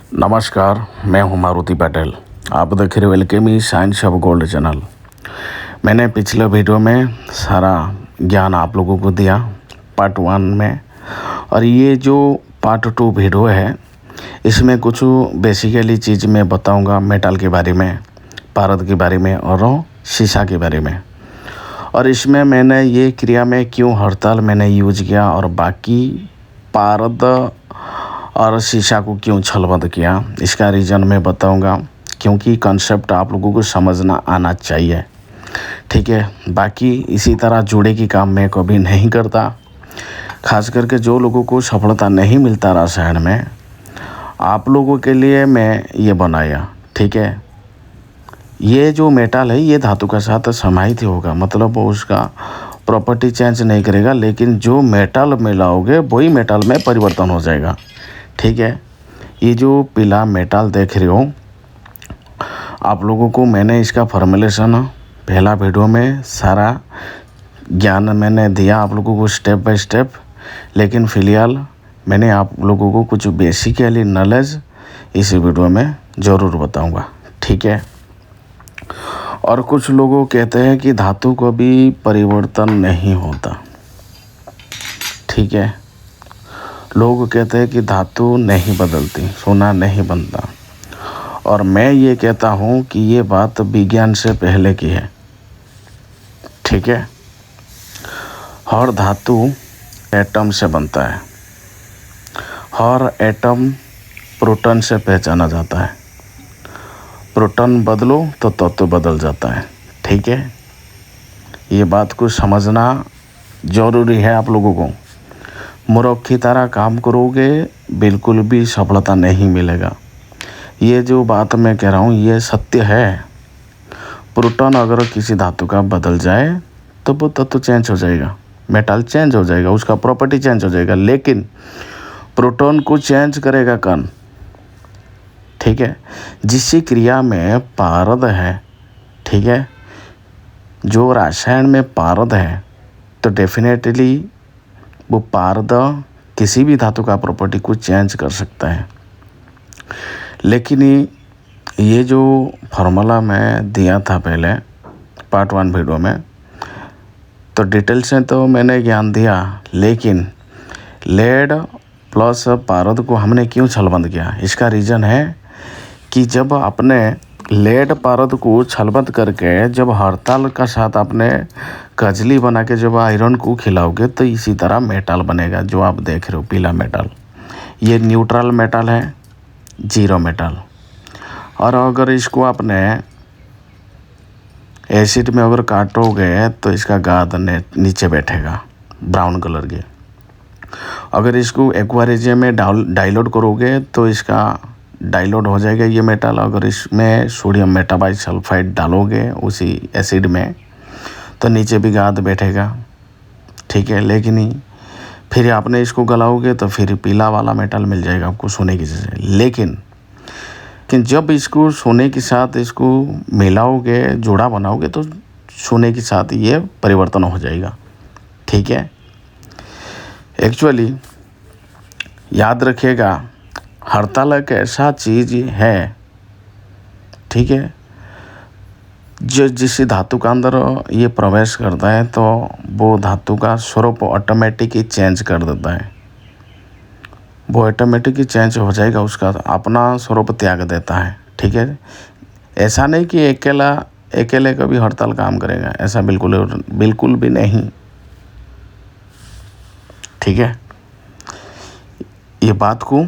नमस्कार, मैं हूं मारुति पटेल। आप देख रहे हो alchemy science of gold channel. मैंने पिछले वीडियो में सारा ज्ञान आप लोगों को दिया पार्ट 1 में, और ये जो पार्ट 2 वीडियो है इसमें कुछ बेसिकली चीज़ मैं बताऊंगा मेटल के बारे में, पारद के बारे में और शीशा के बारे में। और इसमें मैंने ये क्रिया में क्यों हड़ताल मैंने यूज किया और बाकी पारद और शीशा को क्यों छलबंद किया, इसका रीज़न मैं बताऊंगा, क्योंकि कॉन्सेप्ट आप लोगों को समझना आना चाहिए। ठीक है, बाकी इसी तरह जुड़े की काम मैं कभी नहीं करता। खास करके जो लोगों को सफलता नहीं मिलता रसायन में, आप लोगों के लिए मैं ये बनाया। ठीक है, ये जो मेटल है ये धातु के साथ समाहित होगा, मतलब वो उसका प्रॉपर्टी चेंज नहीं करेगा, लेकिन जो मेटल मिलाओगे वही मेटल में परिवर्तन हो जाएगा। ठीक है, ये जो पीला मेटल देख रहे हो आप लोगों को, मैंने इसका फॉर्मुलेशन पहला वीडियो में सारा ज्ञान मैंने दिया आप लोगों को स्टेप बाय स्टेप, लेकिन फिलहाल मैंने आप लोगों को कुछ बेसिकली नॉलेज इस वीडियो में ज़रूर बताऊंगा। ठीक है, और कुछ लोगों कहते हैं कि धातु को भी परिवर्तन नहीं होता। ठीक है, लोग कहते हैं कि धातु नहीं बदलती, सोना नहीं बनता, और मैं ये कहता हूँ कि ये बात विज्ञान से पहले की है। ठीक है, हर धातु एटम से बनता है, हर एटम प्रोटॉन से पहचाना जाता है। प्रोटॉन बदलो तो तत्व बदल जाता है। ठीक है, ये बात को समझना ज़रूरी है आप लोगों को। मूर्ख की तरह काम करोगे बिल्कुल भी सफलता नहीं मिलेगा। ये जो बात मैं कह रहा हूँ ये सत्य है। प्रोटॉन अगर किसी धातु का बदल जाए तो वो तत्व चेंज हो जाएगा, मेटल चेंज हो जाएगा, उसका प्रॉपर्टी चेंज हो जाएगा, लेकिन प्रोटॉन को चेंज करेगा कौन? ठीक है, जिस क्रिया में पारद है, ठीक है, जो रसायन में पारद है, तो डेफिनेटली वो पारद किसी भी धातु का प्रॉपर्टी को चेंज कर सकता है। लेकिन ये जो फार्मूला मैं दिया था पहले पार्ट 1 वीडियो में, तो डिटेल से तो मैंने ज्ञान दिया, लेकिन लेड प्लस पारद को हमने क्यों छलबंद किया, इसका रीज़न है कि जब अपने लेड पारद को छलबंद करके जब हड़ताल का साथ आपने कजली बना के जब आयरन को खिलाओगे तो इसी तरह मेटल बनेगा। जो आप देख रहे हो पीला मेटल, ये न्यूट्रल मेटल है, जीरो मेटल। और अगर इसको आपने एसिड में अगर काटोगे तो इसका गाद नीचे बैठेगा ब्राउन कलर के। अगर इसको एक्वारियम में डाइल्यूट करोगे तो इसका डाइल्यूट हो जाएगा ये मेटल। अगर इसमें सोडियम मेटाबाइट सल्फाइड डालोगे उसी एसिड में तो नीचे भी गाद बैठेगा। ठीक है, लेकिन फिर आपने इसको गलाओगे तो फिर पीला वाला मेटल मिल जाएगा आपको सोने की जैसे। लेकिन जब इसको सोने के साथ इसको मिलाओगे, जोड़ा बनाओगे, तो सोने के साथ ये परिवर्तन हो जाएगा। ठीक है, एक्चुअली याद रखिएगा, हड़ताल एक ऐसा चीज़ है, ठीक है, जो जिस धातु का अंदर ये प्रवेश करता है तो वो धातु का स्वरूप ऑटोमेटिक ही चेंज कर देता है। वो ऑटोमेटिक ही चेंज हो जाएगा, उसका अपना स्वरूप त्याग देता है। ठीक है, ऐसा नहीं कि अकेले कभी हड़ताल काम करेगा, ऐसा बिल्कुल भी नहीं। ठीक है, ये बात को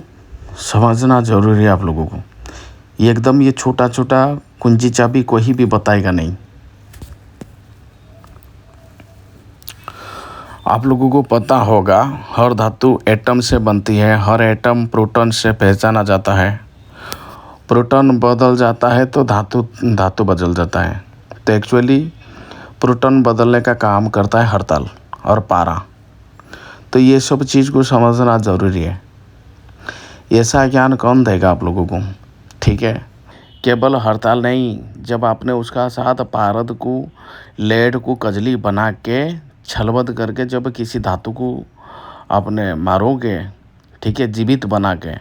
समझना ज़रूरी है आप लोगों को। एकदम ये छोटा छोटा कुंजी चाबी कोई भी बताएगा नहीं। आप लोगों को पता होगा हर धातु एटम से बनती है, हर एटम प्रोटॉन से पहचाना जाता है। प्रोटॉन बदल जाता है तो धातु बदल जाता है। तो एक्चुअली प्रोटॉन बदलने का काम करता है हड़ताल और पारा। तो ये सब चीज़ को समझना ज़रूरी है। ऐसा ज्ञान कौन देगा आप लोगों को? ठीक है, केवल हड़ताल नहीं, जब आपने उसका साथ पारद को लेड को कजली बना के छलबद्ध करके जब किसी धातु को आपने मारोगे, ठीक है, जीवित बना के,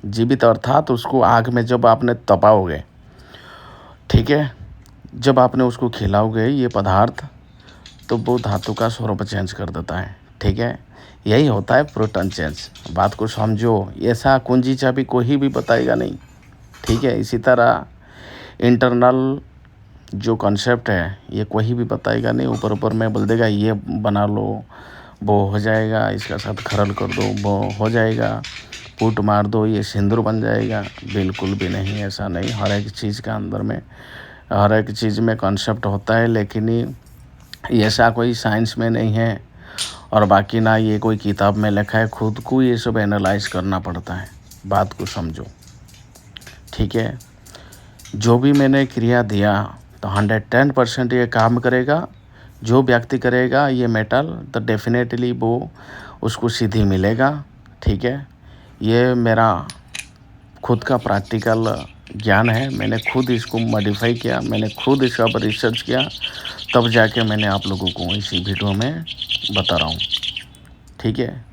जीवित अर्थात उसको आग में जब आपने तपाओगे, ठीक है, जब आपने उसको खिलाओगे ये पदार्थ, तो वो धातु का स्वरूप चेंज कर देता है, ठीक है। यही होता है प्रोटॉन चेंज। बात को समझो, ऐसा कुंजी चाबी कोई भी बताएगा नहीं, ठीक है। इसी तरह इंटरनल जो कॉन्सेप्ट है ये कोई भी बताएगा नहीं, ऊपर ऊपर में बोल देगा ये बना लो, वो हो जाएगा, इसका साथ खरल कर दो, वो हो जाएगा, फूट मार दो, ये सिंदूर बन जाएगा। बिल्कुल भी नहीं, ऐसा नहीं। हर एक चीज़ का अंदर में, हर एक चीज़ में कॉन्सेप्ट होता है, लेकिन ऐसा कोई साइंस में नहीं है, और बाकी ना ये कोई किताब में लिखा है। खुद को ये सब एनालाइज करना पड़ता है। बात को समझो, ठीक है। जो भी मैंने क्रिया दिया तो 110% ये काम करेगा। जो व्यक्ति करेगा ये मेटल, तो डेफिनेटली वो उसको सीधी मिलेगा, ठीक है। ये मेरा खुद का प्रैक्टिकल ज्ञान है। मैंने खुद इसको मॉडिफाई किया, मैंने खुद इसका पर रिसर्च किया, तब जाके मैंने आप लोगों को इसी वीडियो में बता रहा हूँ, ठीक है।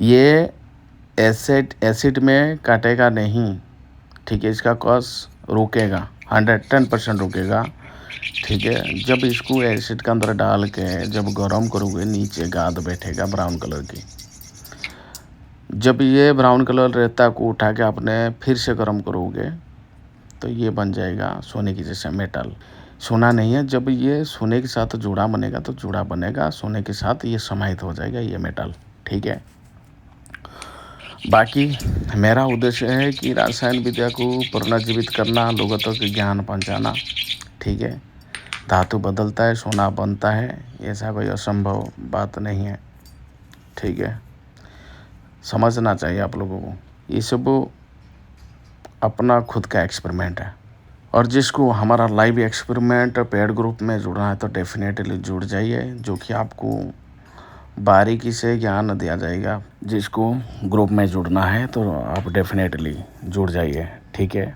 ये एसिड में काटेगा नहीं, ठीक है। इसका कॉज रुकेगा, 110% रुकेगा, ठीक है। जब इसको एसिड के अंदर डाल के जब गर्म करोगे, नीचे गाद बैठेगा ब्राउन कलर की। जब ये ब्राउन कलर रहता को उठा के आपने फिर से गर्म करोगे, तो ये बन जाएगा सोने की जैसे मेटल। सोना नहीं है, जब ये सोने के साथ जुड़ा बनेगा तो जुड़ा बनेगा, सोने के साथ ये समाहित हो जाएगा ये मेटल, ठीक है। बाकी मेरा उद्देश्य है कि रासायन विद्या को पुनर्जीवित करना, लोगों तक ज्ञान पहुंचाना, ठीक है। धातु बदलता है, सोना बनता है, ऐसा कोई असंभव बात नहीं है, ठीक है। समझना चाहिए आप लोगों को, ये सब अपना खुद का एक्सपेरिमेंट है। और जिसको हमारा लाइव एक्सपेरिमेंट पेड ग्रुप में जुड़ना है तो डेफिनेटली जुड़ जाइए, जो कि आपको बारीकी से ज्ञान दिया जाएगा। जिसको ग्रुप में जुड़ना है तो आप डेफिनेटली जुड़ जाइए, ठीक है।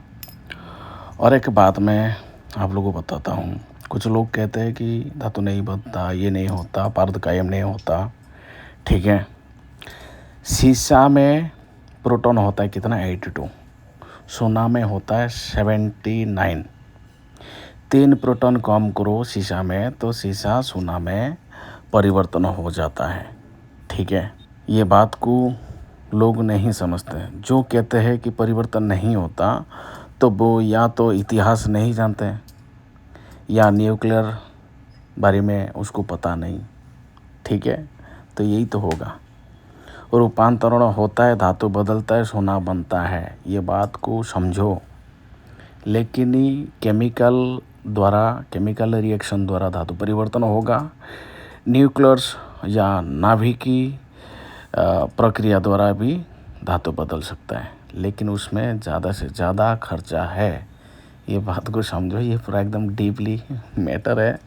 और एक बात मैं आप लोगों को बताता हूँ, कुछ लोग कहते हैं कि धातु नहीं बनता, ये नहीं होता, पारद कायम नहीं होता, ठीक है। शीशा में प्रोटॉन होता है कितना, 82। सोना में होता है 79। 3 प्रोटॉन कम करो शीशा में तो शीशा सोना में परिवर्तन हो जाता है, ठीक है। ये बात को लोग नहीं समझते। जो कहते हैं कि परिवर्तन नहीं होता, तो वो या तो इतिहास नहीं जानते या न्यूक्लियर बारे में उसको पता नहीं, ठीक है। तो यही तो होगा। रूपांतरण होता है, धातु बदलता है, सोना बनता है, ये बात को समझो। लेकिन केमिकल रिएक्शन द्वारा धातु परिवर्तन होगा। न्यूक्लियर्स या नाभिकी प्रक्रिया द्वारा भी धातु बदल सकता है, लेकिन उसमें ज़्यादा से ज़्यादा खर्चा है। ये बात को समझो, ये पूरा एकदम डीपली मैटर है,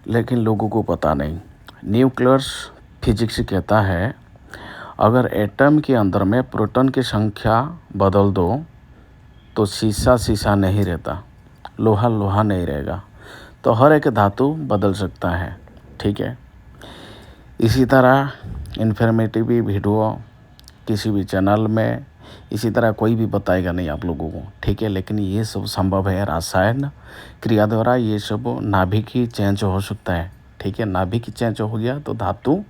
लेकिन लोगों को पता नहीं। न्यूक्लियर्स फिजिक्स कहता है, अगर एटम के अंदर में प्रोटॉन की संख्या बदल दो तो शीशा नहीं रहता, लोहा नहीं रहेगा। तो हर एक धातु बदल सकता है, ठीक है। इसी तरह इन्फॉर्मेटिव वीडियो किसी भी चैनल में इसी तरह कोई भी बताएगा नहीं आप लोगों को, ठीक है। लेकिन ये सब संभव है, रासायन क्रिया द्वारा ये सब नाभिक चेंज हो सकता है, ठीक है। नाभिक चेंज हो गया तो धातु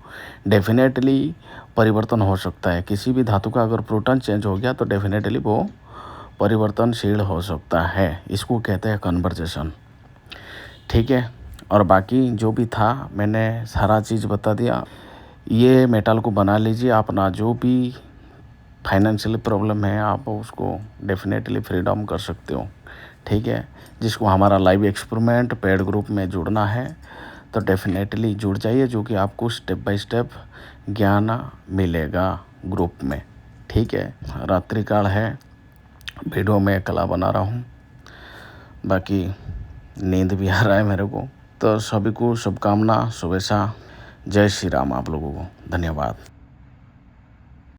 डेफिनेटली परिवर्तन हो सकता है। किसी भी धातु का अगर प्रोटॉन चेंज हो गया तो डेफिनेटली वो परिवर्तनशील हो सकता है। इसको कहते हैं कन्वर्जेशन, ठीक है। और बाकी जो भी था मैंने सारा चीज़ बता दिया। ये मेटल को बना लीजिए, अपना जो भी फाइनेंशियल प्रॉब्लम है आप उसको डेफिनेटली फ्रीडम कर सकते हो, ठीक है। जिसको हमारा लाइव एक्सपेरिमेंट पेड ग्रुप में जुड़ना है तो डेफिनेटली जुड़ जाइए, जो कि आपको स्टेप बाय स्टेप ज्ञान मिलेगा ग्रुप में, ठीक है। रात्रि काल है, वीडियो में कला बना रहा हूँ, बाकी नींद भी आ रहा है मेरे को। तो सभी को शुभकामना, शुभेच्छा, जय श्री राम आप लोगों को, धन्यवाद।